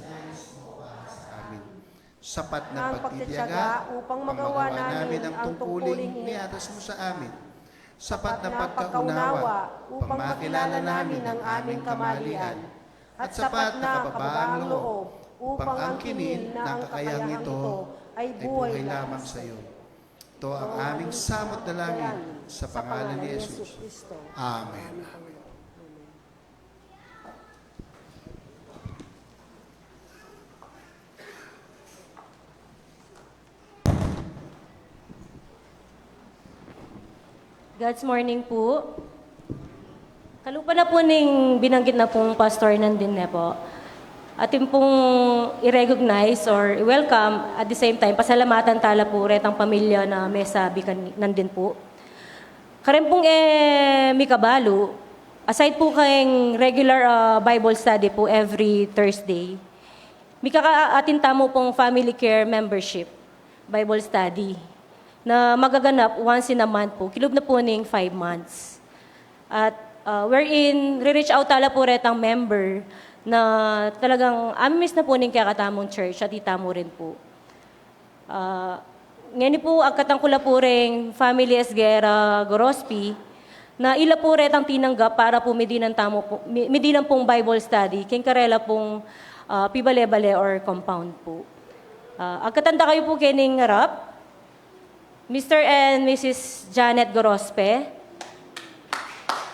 amin. Sapat na Ang pagtitiyaga upang magawa namin ang tungkuling niatas mo sa amin. Sapat na pagkaunawa upang makilala namin ang aming kamalian. At sapat na kababaang loob upang angkinin na ang kakayahang ito ay buhay lamang sa iyo. Ito ang aming samot dalangin sa pangalan ni Jesus. Amen. God's morning po. Kalupa na po ning binanggit na pong pastor nandun na po. Atin pong i-recognize or i-welcome at the same time, pasalamatan tala po retang pamilya na may sabi nandun po. Karen pong Mikabalo, aside po kayong regular Bible study po every Thursday, atin tamo pong family care membership, Bible study, na magaganap once in a month po, kilub na po ning 5 months. At wherein, re-reach out tala po retang member na talagang amiss na po ning kakatamong church at itamo rin po. Ngayon po, agkatangkula po rin family Esguera Gorospi na ila po retang tinanggap para po medinan pong Bible study, king karela pong pibale-bale or compound po. Agkatanda kayo po kining harap, Mr. and Mrs. Janet Gorospe,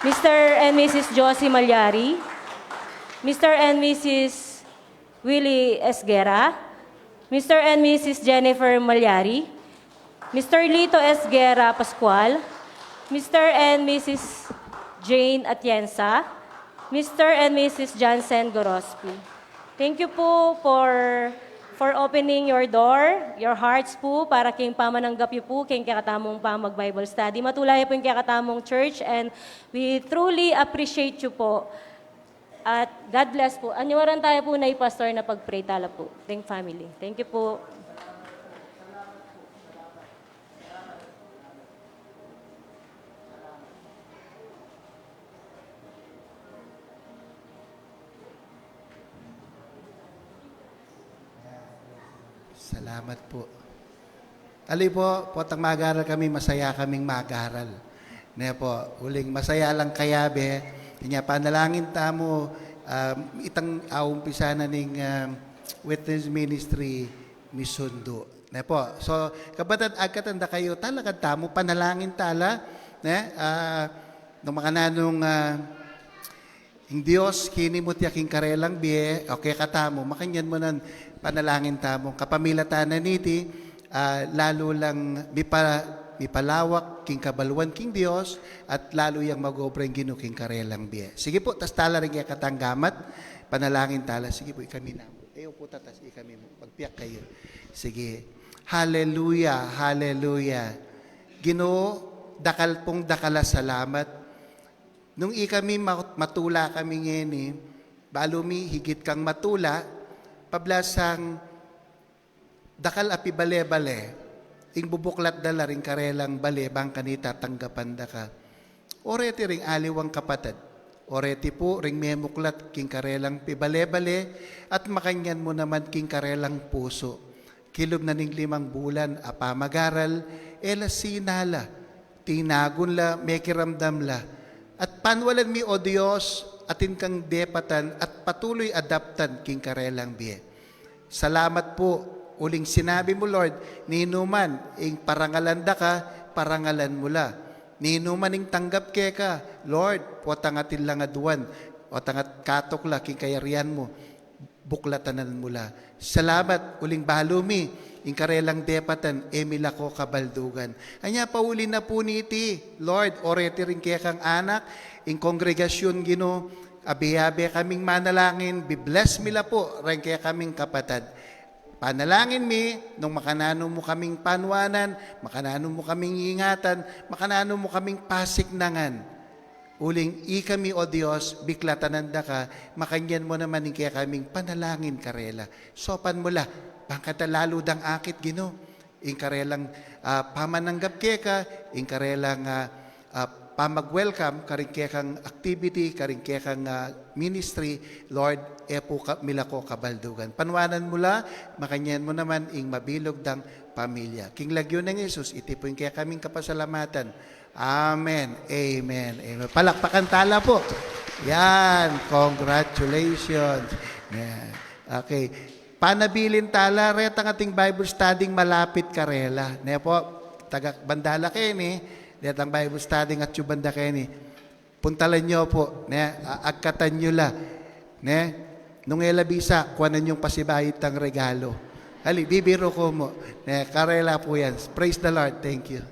Mr. and Mrs. Josie Malyari, Mr. and Mrs. Willie Esguera, Mr. and Mrs. Jennifer Malyari, Mr. Lito Esguera Pascual, Mr. and Mrs. Jane Atienza, Mr. and Mrs. Johnson Gorospi. Thank you po for opening your door, your hearts po, para king pamananggap yu po, king kakatamong mag-Bible study. Matulay po yung kakatamong church, and we truly appreciate you po. At God bless po. Anywaran tayo po na pastor na pag-pray tala po. Thank family. Thank you po. Salamat po. Tali po, potang mag-aral kami, masaya kaming mag-aral. Ne po, uling masaya lang kayabe, kanya panalangin tamo, itang aumpisa na ning witness ministry misundo. Ne po, so kapatid, agkatanda kayo, talakad tamo, panalangin tala, ne, nung makananong ang Diyos, kinimot yaking karelang biye, okay katamo, makanyan mo nan panalangin tamo. Kapamilatan na niti, lalo lang mipalawak king kabaluan king Diyos, at lalo yang magobreng gino king karelang biye. Sige po, tas tala rin kaya katanggamat, panalangin tala. Sige po, ikami na. Ayaw po tatas, ikami mo. Pagpiyak kayo. Sige. Hallelujah, hallelujah. Ginoo, dakal pong dakala salamat. Nung ikami matula kami ngayon, balumi higit kang matula, pablasang dakal api bale-bale, ing bubuklat dala ring karelang bale, bang kanita tanggapan da ka. Oreti ring aliwang kapatid, oreti po ring memuklat king karelang pibale-bale, at makanyan mo naman king karelang puso. Kilom na ning 5 bulan, apamagaral, ela sinala, tinagun la, mekiramdam la. At panwalan mi o Diyos, atin kang depatan at patuloy adaptan king karelang biye. Salamat po, uling sinabi mo Lord, ninuman ing parangalanda ka, parangalan mula. Ninuman ing tanggap ke ka, Lord, potangatin lang aduan, o tangat katok la king kayarian mo, buklatanan mula. Salamat, uling balumi, ing karelang depatan, emila ko kabaldugan. Anya pauli na po niti, Lord, oreti rin kaya kang anak, ing kongregasyon gino, abe-abe kaming manalangin, bibless mila po, rin kaya kaming kapatad. Panalangin mi, nung makanano mo kaming panwanan, makanano mo kaming ingatan, makanano mo kaming pasignangan. Uling ikami o Diyos, biklatananda ka, makanyan mo naman kaya kaming panalangin karela. Sopan mo la, pangkata lalo dang akit gino, ing karelang pamananggap kaya ka, ing karelang pamag-welcome, karing kang activity, karing kang ministry, Lord, po mila ko kabaldugan. Panwanan mula, makanyan mo naman ing mabilog dang pamilya. King lagyo ng Jesus, iti po yung kaya kaming kapasalamatan. Amen. Amen. Amen. Palakpakan tala po. Yan. Congratulations. Yan. Okay. Panabilin tala, ret ang ating Bible studying malapit karela. Ne po, taga bandala kayo ni, ret ang Bible studying at yung banda kayo ni. Puntalan nyo po, ne, agkatan nyo la. Ne, nung elabisa, kuwanan yung pasibayit ang regalo. Hali, bibiro ko mo. Ne, karela po yan. Praise the Lord. Thank you.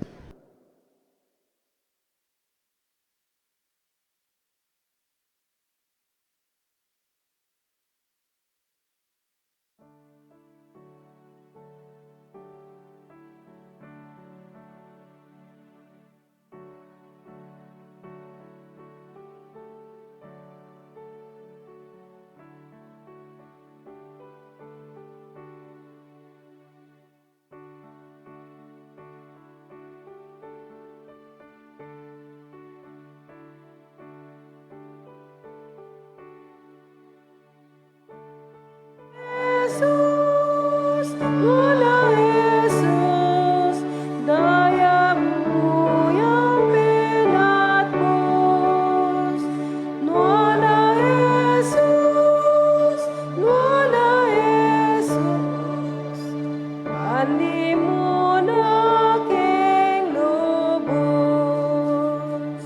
Jesus, wala Jesus, daya mo yang pinatpos. Wala Jesus, wala Jesus, andi mo na aking lubos.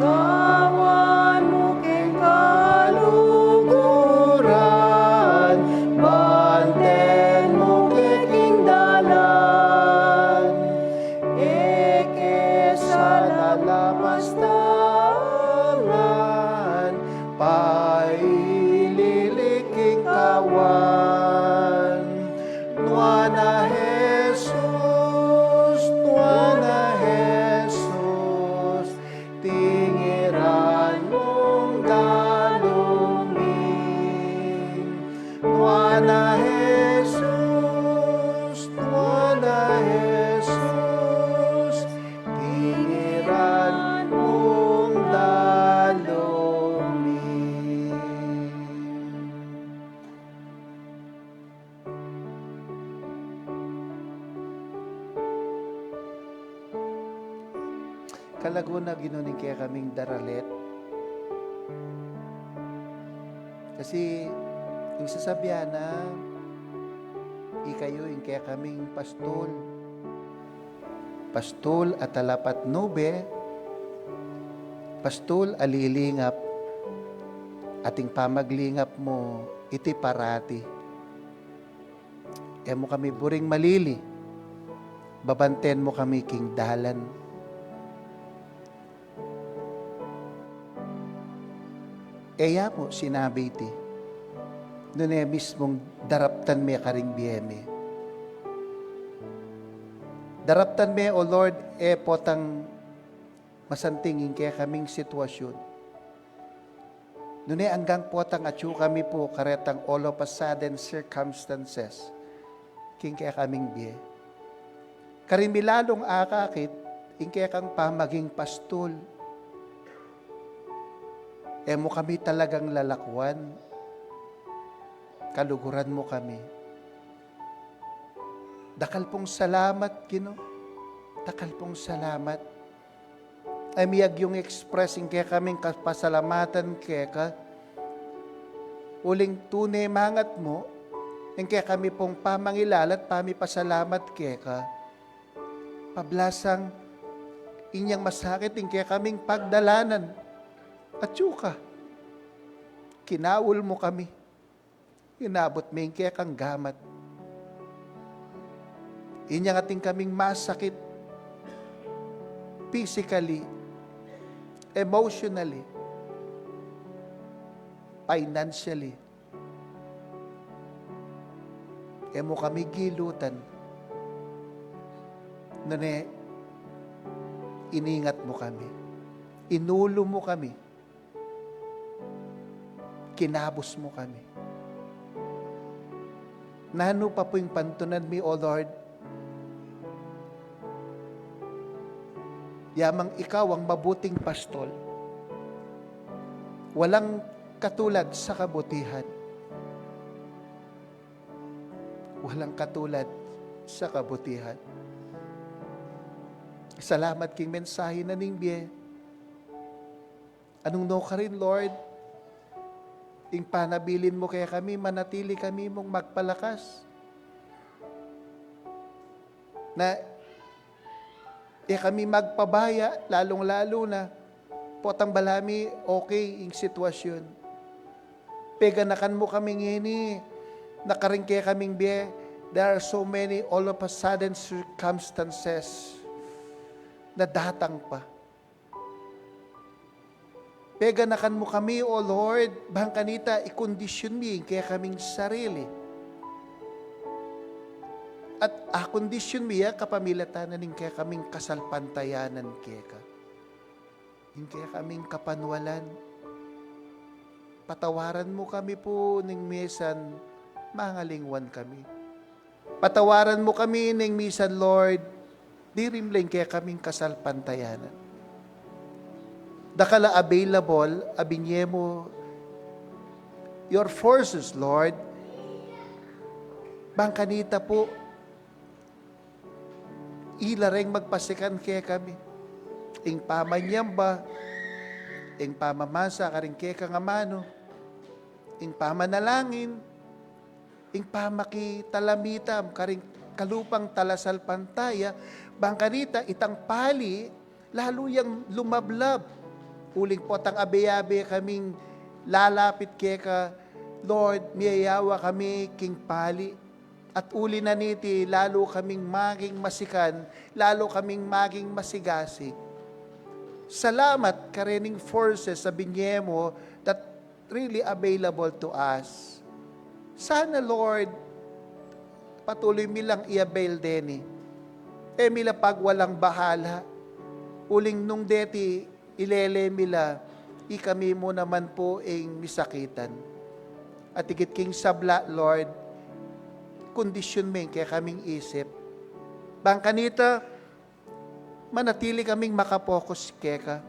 Gawan mo king kaluguran, banten mo king dalan, eke sa lalapastangan, paililiking kawan. Nuana Jesus, tingiran mong daluming. Nuana Jesus, tingiran mong daluming. Kalaguna ginuning kaya kaming daralet. Kasi yung sasabihan na ikayo yung kaya kaming pastol. Pastol at alapat nube, pastol alilingap, ating pamaglingap mo iti parati. E mo kami buring malili, babanten mo kami king dalan. Eya mo, sinabi iti. Noon mismong daraptan me karing biyeme. Daraptan me, O Lord, potang masantingin kaya kaming sitwasyon. Noon hanggang potang atyo kami po karetang all of a sudden circumstances. King kaya kaming biye. Karimilalong akakit, ing kaya kang pamaging pastol. Mo kami talagang lalakwan. Kaluguran mo kami. Dakal pong salamat, Gino. Dakal pong salamat. Ay miyag yung expressing kaya kaming kapasalamatan kaya ka. Uling tunay mangat mo, yung kaya kami pong pamangilalat, pamipasalamat kaya ka. Pablasang inyang masakit, yung kaya kaming pagdalanan. At yuka, kinawul mo kami. Inabot mo yung kaya kang gamat. Inyang ating kaming masakit. Physically, emotionally, financially. Mo kami gilutan. Nane, iningat mo kami. Inulo mo kami. Kinabos mo kami. Nano pa po yung pantunan mi, O Lord? Yamang ikaw ang mabuting pastol. Walang katulad sa kabutihan. Walang katulad sa kabutihan. Salamat king mensahe na ningbiye. Anong no ka rin, Lord? Ing panabilin mo kaya kami, manatili kami mong magpalakas. Na kami magpabaya, lalong-lalo na potang balami, okay ing sitwasyon. Peganakan mo kaming ini, nakaring kaya kaming biye. There are so many all of a sudden circumstances na datang pa. Peganakan mo kami, O Lord, bangkanita, ikondisyon mi kaya kaming sarili. At kondisyon mi, kapamilatanan ning kaya kaming kasalpantayanan kaya ka. Ning kaya kaming kapanwalan. Patawaran mo kami po ning mesan, mangalingwan kami. Patawaran mo kami ning misan, Lord, dirimling kaya kaming kasalpantayanan. Dakala available, abinye mo your forces, Lord. Bangkanita po, ilareng magpasikan kaya kami. Ing pamanyamba, ing pamamasa karing kaya kangamano, ing pamanalangin, ing pamakitalamitam, karing kalupang talasal pantaya, bangkanita, itang pali, lalo yang lumablab. Uling potang abe-abe kaming lalapit kaya ka, Lord, miyayawa kami king pali. At uli na niti, lalo kaming maging masikan, lalo kaming maging masigasig. Salamat karening forces sa binyemo that really available to us. Sana, Lord, patuloy milang i-avail din. Mila pag walang bahala, uling nung deti, ilele mila, ikami mo naman po ing misakitan. At higit king sabla, Lord, kondisyon men kaya kaming isip. Bangkanita, manatili kaming makapokus keka.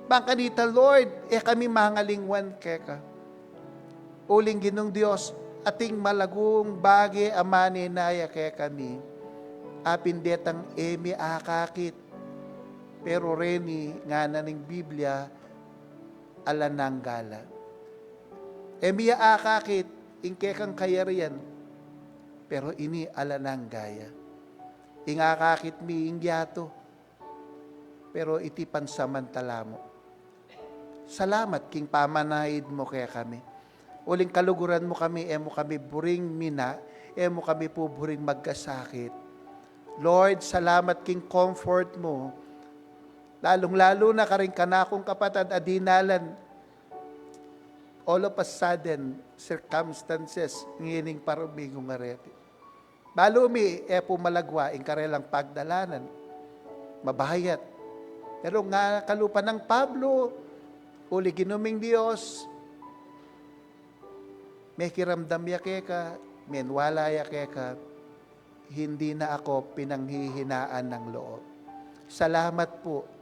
Bangkanita, Lord, kami mangalingwan keka. Uling ginong Diyos, ating malagong bagi amane naya kaya kami. Apindetang emi akakit. Pero reni nga na ng Biblia, alananggala. Emi akakit, ingkekang kayarian, pero ini alananggaya. Ingakakit mi ingyato, pero iti pansamantala mo. Salamat king pamanahid mo kaya kami. Uling kaluguran mo kami, emo kami buring mina, emo kami po buring magkasakit. Lord, salamat king comfort mo. Lalong-lalo na karing kanakong kapatid adinalan. All of a sudden, circumstances, ngining parumingong arete. Balumi, pumalagwa, karelang pagdalanan. Mabahayat. Pero nga kalupa ng Pablo, uli ginuming Diyos, may kiramdam ya keka, menwala ya keka, hindi na ako pinanghihinaan ng loob. Salamat po.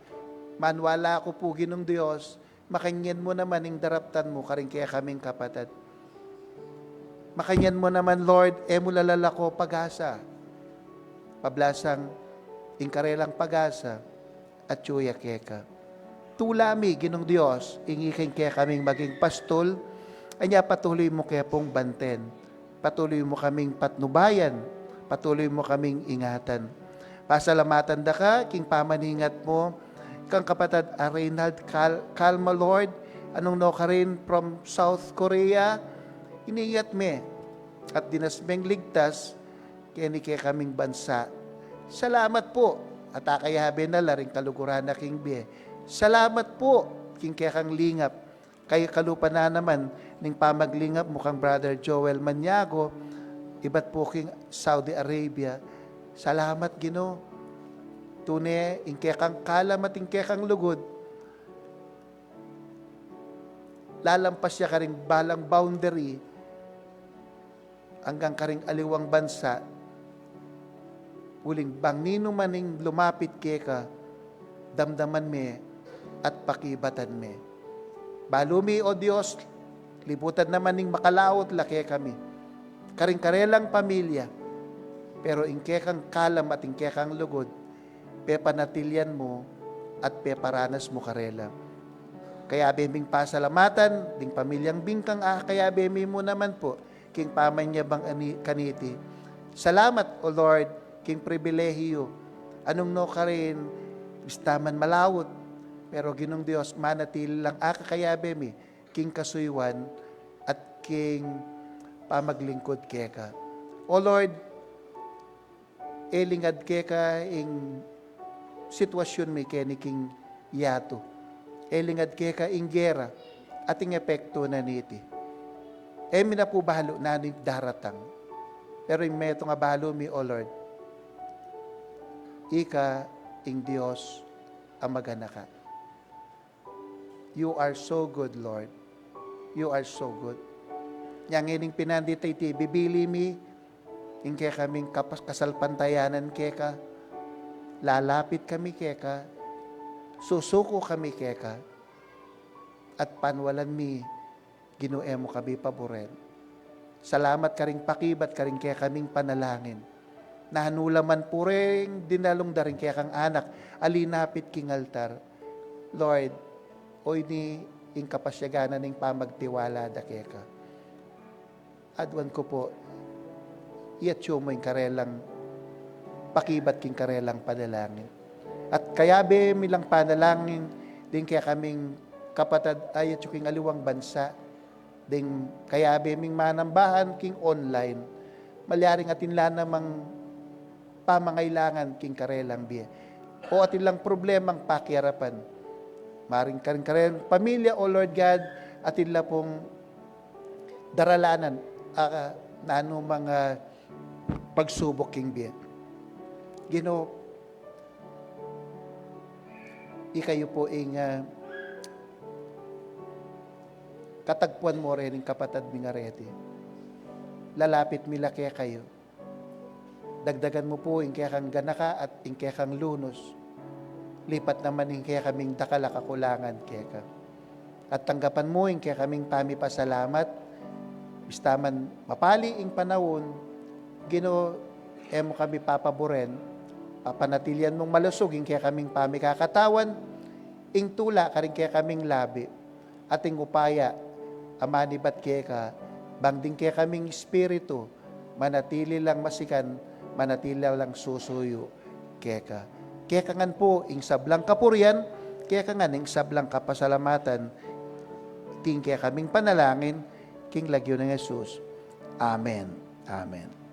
Manwala ko po ginong Diyos, makanyan mo naman ing daraptan mo, karing kaya kaming kapatid. Makanyan mo naman, Lord, mulalala ko pag-asa. Pablasang ingkarelang pag-asa at tsuya keka. Tulami, ginong Diyos, ingikin kaya kaming maging pastol, anya patuloy mo kaya pong banten. Patuloy mo kaming patnubayan. Patuloy mo kaming ingatan. Pasalamatan da ka, king pamaningat mo, kang kapatid Reynald Kalma, Lord, anong no ka rin from South Korea, iniyat me, at dinasmeng ligtas, kaya ni kaya kaming bansa. Salamat po, at akayabe na laring kaluguran na king biye. Salamat po, king kaya kang lingap, kayo kalupa na naman, ning pamaglingap mo kang Brother Joel Maniago, iba't po king Saudi Arabia. Salamat, Ginoo. Tune, ingkekang kalam at ingkekang lugod. Lalampas siya karing balang boundary hanggang karing aliwang bansa. Uling bangnino maning lumapit keka, damdaman me, at pakibatan me. Balumi, O Diyos, libutan naman ning makalaot laki kami. Karing-karelang pamilya, pero ingkekang kalam at ingkekang lugod, pepanatilyan mo at peparanas mo karela. Kaya beming pasalamatan, ding pamilyang bingkang kaya bemi mo naman po, king pamanyabang kaniti. Salamat, O Lord, king pribilehiyo, anong no ka rin, bistaman malawot, pero ginong Diyos, manatil lang kaya bemi, king kasuywan, at king pamaglingkod keka. O Lord, elingad keka ing sitwasyon mi keni king yato. Elingad keka ing gera at ing epekto na niti. Emi na po bahalo na ni daratang. Pero yung meto nga bahalo mi, O Lord, ika ing Diyos ang maganaka. You are so good, Lord. You are so good. Yang ining pinandit iti, bibili mi, ing kaya kaming kasalpantayanan keka, lalapit kami keka, susuko kami keka, at panwalan mi, ginuemo kami paboren. Salamat ka ring pakibat ka ring kaya kaming panalangin. Nahanulaman po rin, dinalong da rin kaya kang anak, alinapit king altar. Lord, oy ni ing kapasyaganan ning pamagtiwala da keka. Adwan ko po, iyatyo mo yung karelang, pakibat king karelang panalangin. At kaya be milang panalangin, din kaya kaming kapatid ayatyo king aliwang bansa, din kaya be ming manambahan king online, malyaring atin lang namang pamangailangan king karelang biya. O atin lang problemang pakiarapan. Maring karen pamilya, O Lord God, atin lang pong daralanan na ano mga pagsubok king biya. Gino, ikayo po ing katagpuan mo rin ng kapatid mi nga reti. Lalapit mila kaya kayo. Dagdagan mo po ing kaya kang ganaka at ing kaya kang lunos. Lipat naman ing kaya kaming dakala kakulangan kaya ka. At tanggapan mo ing kaya kaming pamipasalamat. Bistaman mapali ing panahon, Gino, emo kami papaboren, papanatilyan mong malusog, ing kaya kaming pamikakatawan, ing tula karing kaya kaming labi, ating upaya, amani bat kaya ka, bangding kaya kaming espiritu, manatili lang masikan, manatili lang susuyo, kaya ka. Kaya kangan po, ing sablang kapurian, kaya kangan ing sablang kapasalamatan, ting kaya kaming panalangin, king lagyo ng Jesus. Amen. Amen.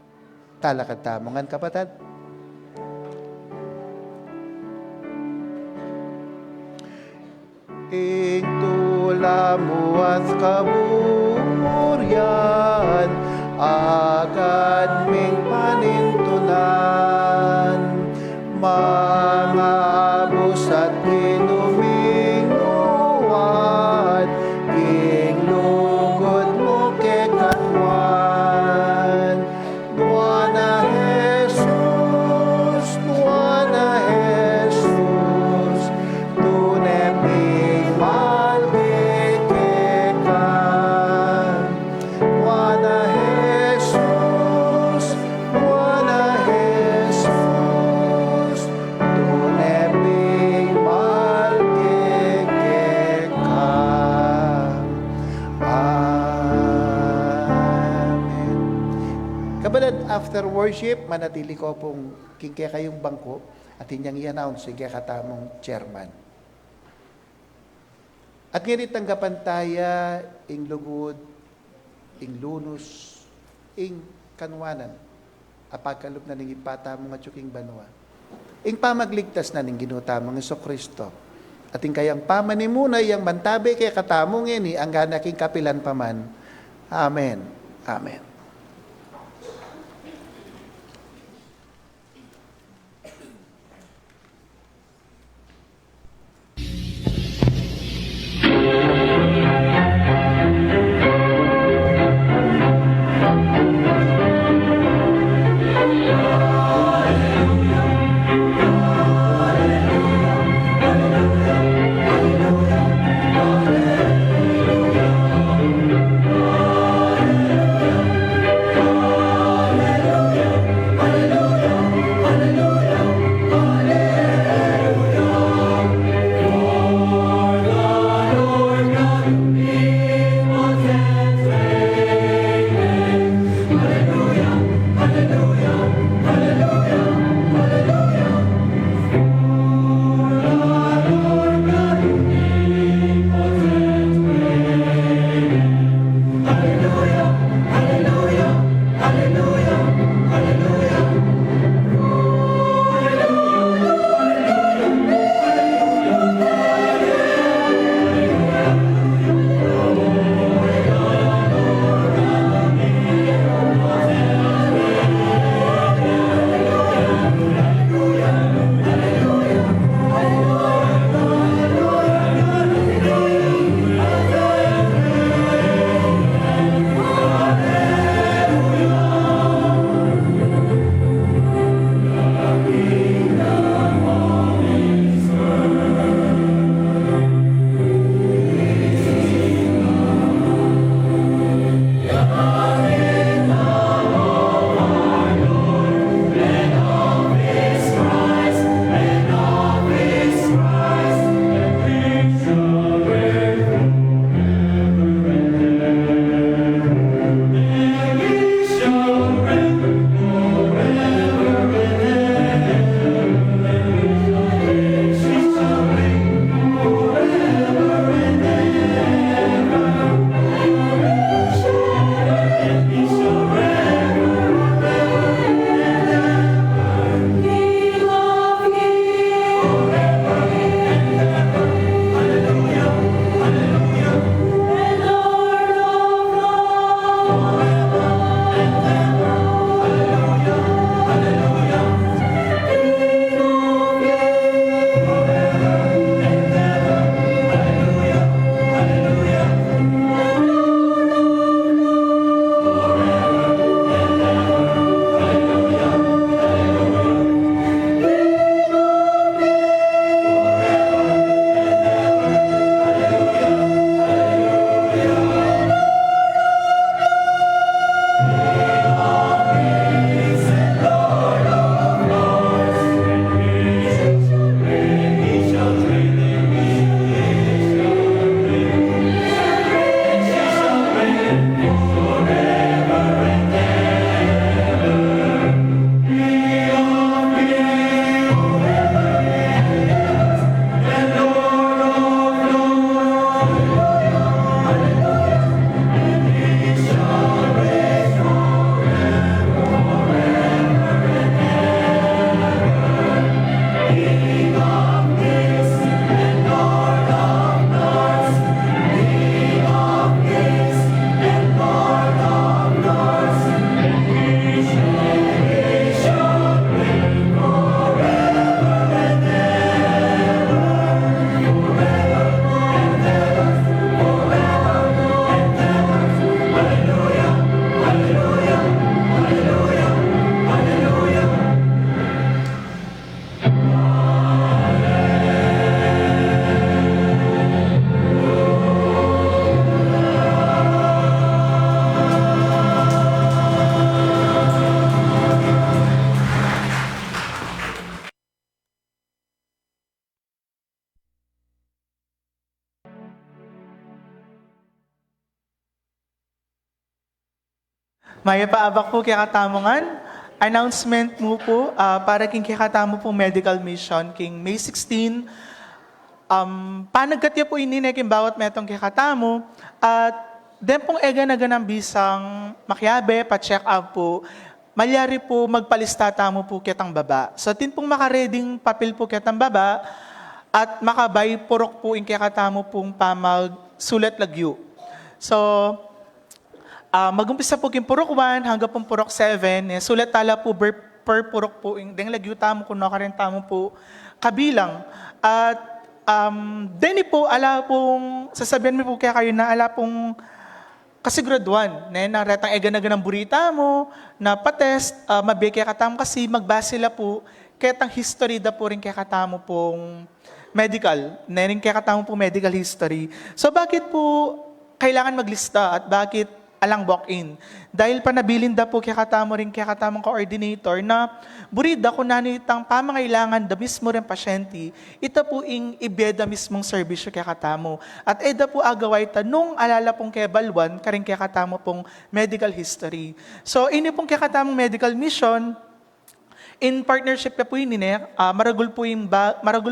Talakad tamongan kapatid. Ing tula mo at kaburian, agad ming panintunan, mga abos at pinuminguan, ing lugod mo kekatwan. Nuana Jesus, tuneping malkekekan. Nuana Jesus, tuneping malkekekan. Amen. Kabalad, after worship, manatili ko pong kingke kayong bangko at inyang i-announce sige katamong chairman. At ngayon tanggapan taya ing lugod, ing lunos, ing kanwanan, apagkalup na ning ipata mga tsuking banwa. Ing pamagligtas na ning ginutamang Jesucristo. At ing kayang pamanimunay ang mantabe kay katamong ini ang ganaking kapilan paman. Amen. Amen. Maya paabak po kaya katamongan. Announcement mo po para king kaya katamo po medical mission king May 16. Panagkat po ini king bawat metong kaya katamo. At den pong ega na ganang bisang makyabe, pa-check up po. Malyari po magpalista tamo po kitang baba. So tin pong makareding papel po kitang baba at makabay purok po in kaya katamo pong pamag sulat lagyo. So, mag-umpisa po kin purok 1 hanggang pong purok 7. Sulat tala po per purok po. Deng lagyo tamo kuno ka rin tamo po kabilang. At deni po ala pong sasabihan mo po kaya kayo na ala pong kasiguraduan. Na retang ega-naga ng burita mo, na patest, mabigay kaya katamo kasi magbase la po kaya history da po rin kaya katamo pong medical. Nening kaya katamo po medical history. So bakit po kailangan maglista at bakit alang walk-in? Dahil panabilin da po kaya katamo rin kaya katamong coordinator na burida ko nanitang pamangailangan da mismo rin pasyente, ito po ing ibeda mismong serbisyo kaya katamo. At eda po agaway ta nung alala pong kaya balwan, karing kaya katamo pong medical history. So ini pong kaya katamong medical mission, in partnership na po yun, maragul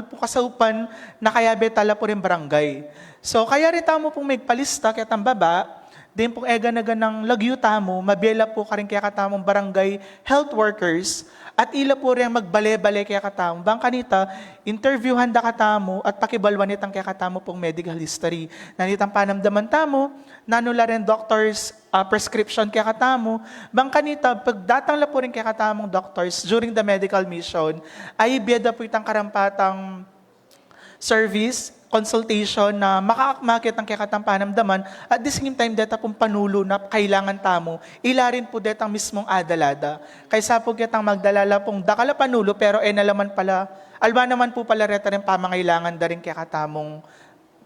po kasaupan na kaya betala po rin barangay. So kaya rin tamo pong magpalista kaya baba, din pong ega na ganang lagyo tamo, mabela po ka rin kaya katamong barangay health workers, at ila po rin magbale-bale kaya katamo. Bang kanita, interviewhan da katamo at pakibalwan itang kaya katamo pong medical history. Nanitang panamdaman tamo, nanula rin doctors prescription kaya katamo. Bang kanita, pagdatang la po rin kaya katamong doctors during the medical mission, ay biyada po itang karampatang service, consultation na makaakmakit ang kaya panamdaman at the same time deta pong panulo na kailangan tamo, ila rin po detang mismong adalada. Kaysa po kitang magdalala pong dakala panulo pero nalaman pala, alba naman po pala reta rin pamangailangan da rin kaya katamong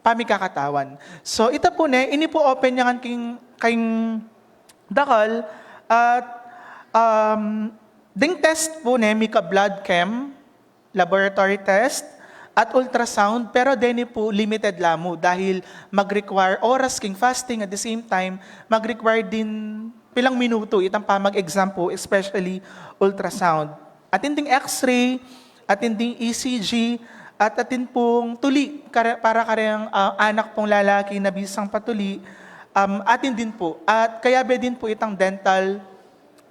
pamikakatawan. So ito po ini po open niya king dakal at ding test po mika blood chem, laboratory test, at ultrasound, pero deni po limited lamo dahil mag-require oras king fasting at the same time, mag-require din pilang minuto itang pamag-exam po, especially ultrasound. Atinding x-ray, atinding ECG, at atin pong tuli para karang anak pong lalaki na bisang patuli, atin din po. At kaya din po itang dental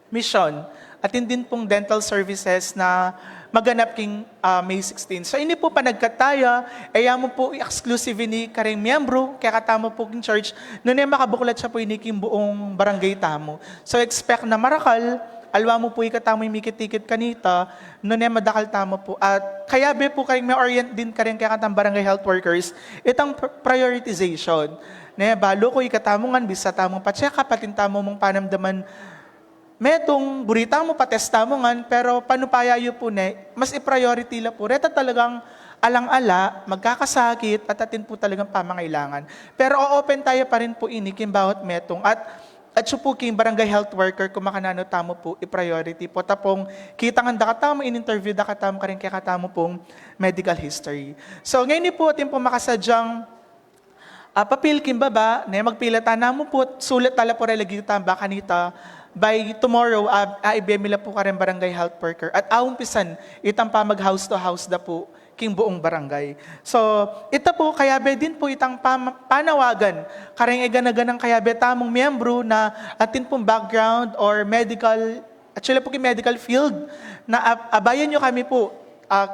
mission, atin din pong dental services na maganap king May 16. So ini po panagkataya, ay mo po exclusive ni karing miyembro, kaya katamo po king church, noon makabuklat siya po ini king buong barangay tamo. So expect na marakal, alwa mo po ikatamo yung mikit-tikit kanita, noon madakal tamo po. At kaya po karing may orient din karing kaya katang barangay health workers, itang prioritization. Balo ko ikatamongan, bisa tamong pa-check up, patin tamo mong panamdaman, metong burita mo, patesta mo ngan, pero panupayayo po mas i-priority la po. Reta talagang alang-ala, magkakasakit, at atin po talagang pamangailangan. Pero o-open tayo pa rin po inikin bawat metong. At supuking barangay health worker, kung makanano tamo po, i-priority po. Tapong kitang da katamo, in-interview da katamo ka rin kaya katamo pong medical history. So ngayon po atin po makasadyang papil kimbaba, magpilatan na mo po, sulit tala po relagi tamba kanita, by tomorrow, ibemila po ka rin barangay health worker. At aumpisan, itang pa mag-house to house na po king buong barangay. So, ito po, kayabe din po itang panawagan. Karing egan-agan ng kayabe tamong miyembro na atin pong background or medical, actually po king medical field, na abayan nyo kami po,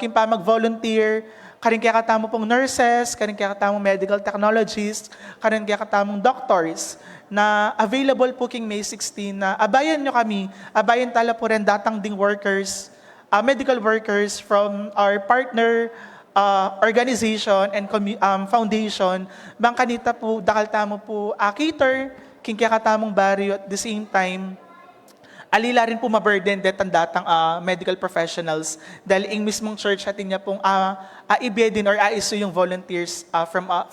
king pa mag-volunteer, karing kaya katamo pong nurses, karing kaya katamong medical technologists, karing kaya katamong doctors, na available po king May 16 na abayan nyo kami, abayan tala po rin datang ding workers, medical workers from our partner organization and foundation, bang kanita po, dakal tamo po, cater, king kaya katamong barrio at the same time, alila rin po maburden detang datang medical professionals dahil ing mismong church atin niya pong ibedin or aiso yung volunteers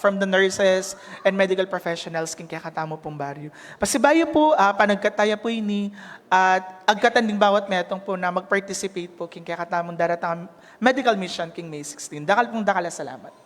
from the nurses and medical professionals king kaya katamo pong baryo. Pasibayo po, panagkataya po ini at agkatan din bawat metong po na mag-participate po king kaya katamong daratang medical mission king May 16. Dakal pong dakala, salamat.